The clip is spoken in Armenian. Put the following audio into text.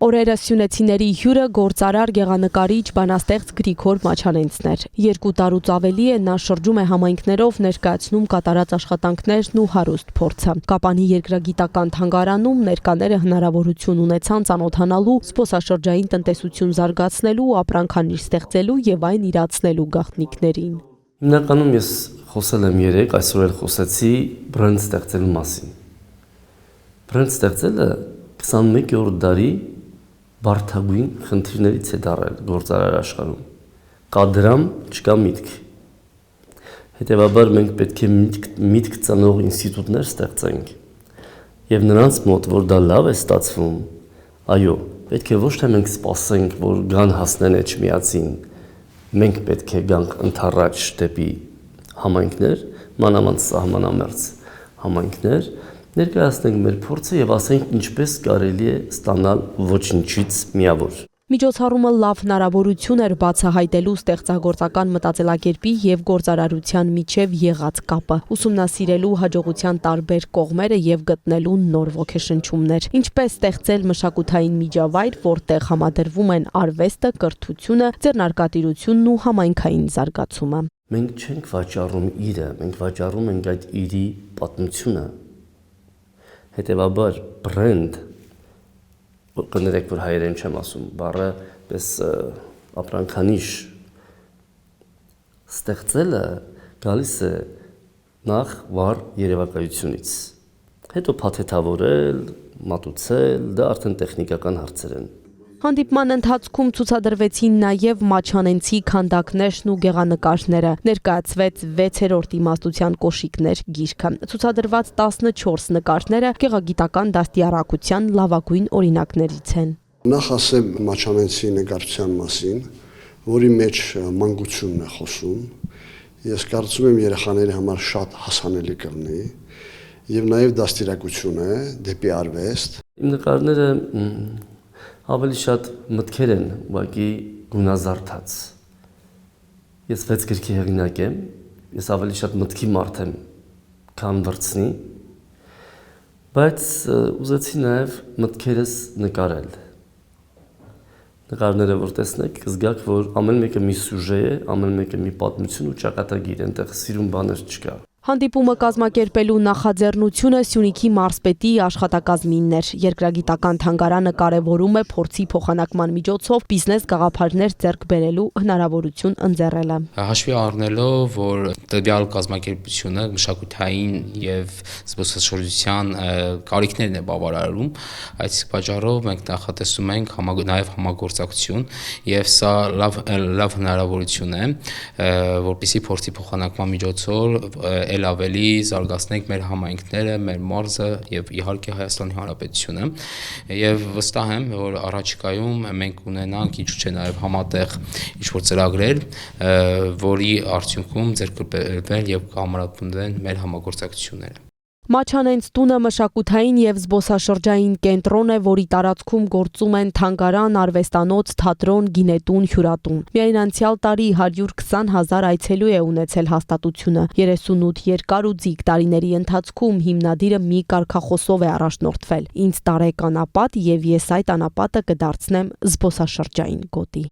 Օրերը սյունեցիների հյուրը գործարար գեղանկարիչ բանաստեղծ Գրիգոր Մաչանենցն էր։ 2 տարուց ավելի է նա շրջում է համայնքներով ներկայացնում կատարած աշխատանքներն ու հարուստ փորձը։ Կապանի երկրագիտական թանգարանում ներկաները հնարավորություն ունեցան ծանոթանալու զբոսաշրջային տնտեսություն զարգացնելու, ապրանքանիշ ստեղծելու եւ այն իրացնելու գաղտնիքներին։ Հիմնականում ես խոսել եմ 3, այսօր էլ խոսեցի բրենդ ստեղծելու մասին։ Բրենդ ստեղծելը 21-րդ դարի բարդագույն խնդիրներից է դարել գործարար աշխարհում։ Կա դրամ, չկա միտք։ Հետևաբար մենք պետք է միտք ծնող ինստիտուտներ ստեղծենք։ Եվ նրանց մոտ, որ դա լավ է ստացվում, այո, պետք է ոչ թե մենք սպասենք, որ գան հասնեն Էջմիածին, մենք պետք է գանք ընդառաջ դեպի համայնքներ, մանավանդ սահմանամերձ համայնքներ, ներկայացնենք մեր փորձը եւ ասենք ինչպես կարելի է ստանալ ոչինչից միավոր։ Միջոցառումը լավ հնարավորություն էր բացահայտելու ստեղծագործական մտածելակերպի եւ գործարարության միջև եղած կապը, ուսումնասիրելու հաջողության տարբեր կողմերը եւ գտնելու նոր ոգեշնչումներ։ Ինչպես ստեղծել մշակութային միջավայր, որտեղ համադրվում են արվեստը, կրթությունը, ձեռնարկատիրությունն ու համայնքային զարգացումը։ Մենք չենք վաճառում իրը, մենք վաճառում ենք այդ իրի պատմությունը։ Հետևաբար բրենդ, կներեք, որ հայերեն չեմ ասում, բառը պես ապրանքանիշ ստեղծելը գալիս է նախ վառ երևակայությունից, հետո փաթեթավորել, մատուցել, դա արդեն տեխնիկական հարցեր են։ Հանդիպման ընթացքում ցուցադրվեցին նաև Մաչանենցի քանդակներն ու գեղանկարները, ներկայացվեց 6-րդ իմաստության կոշիկներ գիրքը։ Ցուցադրված 14 նկարները գեղագիտական դաստիարակության լավագույն օրինակներից են։ Նախ ասեմ Մաչանենցի նկարչության մասին, որի մեջ մանկությունն է խոսում։ Ես կարծում եմ երեխաների համար շատ հասանելի կլինի եւ նաեւ դաստիարակություն է դեպի արվեստ։ Իմ նկարները ավելի շատ մտքեր են ուղղակի գունազարդած։ Ես 6 գրքի հեղինակ եմ, ես ավելի շատ մտքի մարդ եմ, քան վրձնի, բայց ուզեցի նաև մտքերս նկարել։ Նկարները որ տեսնեք, կզգաք, որ ամեն մեկը մի սյուժե է, ամեն մեկը մի պատմություն ու ճակատագիր, այնտեղ սիրուն բաներ չկա։ Հանդիպումը կազմակերպելու նախաձեռնությունը Սյունիքի մարզպետի աշխատակազմինն էր։ Երկրագիտական թանգարանը կարևորում է փորձի փոխանակման միջոցով բիզնես գաղափարներ ձեռք բերելու հնարավորություն ընձեռելը։ Հաշվի առնելով, որ տվյալ կազմակերպությունը մշակութային եւ զբոսաշրջության կարիքներն է բավարարում, այս պատճառով մենք նախատեսում ենք նաեւ համագործակցություն եւ սա լավ հնարավորություն է, որպեսզի փորձի փոխանակման միջոցով էլ ավելի զարգացնենք մեր համայնքները, մեր մարզը եւ իհարկե Հայաստանի Հանրապետությունը եւ վստահ եմ, որ առաջիկայում մենք ունենանք ինչ չէ նաեւ համատեղ ինչ-որ ծրագրեր, որի արդյունքում ձեռք կբերվեն եւ կհամապնդվեն մեր համագործակցությունները։ Մաչանենց տունը մշակութային եւ զբոսաշրջային կենտրոն է, որի տարածքում գործում են թանգարան, արվեստանոց, թատրոն, գինետուն, հյուրատուն։ Միայն անցյալ տարի 120,000 այցելու է ունեցել հաստատությունը։ 38 երկար ու ձիգ տարիների ընթացքում հիմնադիրը մի կարգախոսով է առաջնորդվել՝ ինձ տարեք անապատ եւ ես այդ անապատը կդարձնեմ զբոսաշրջային գոտի։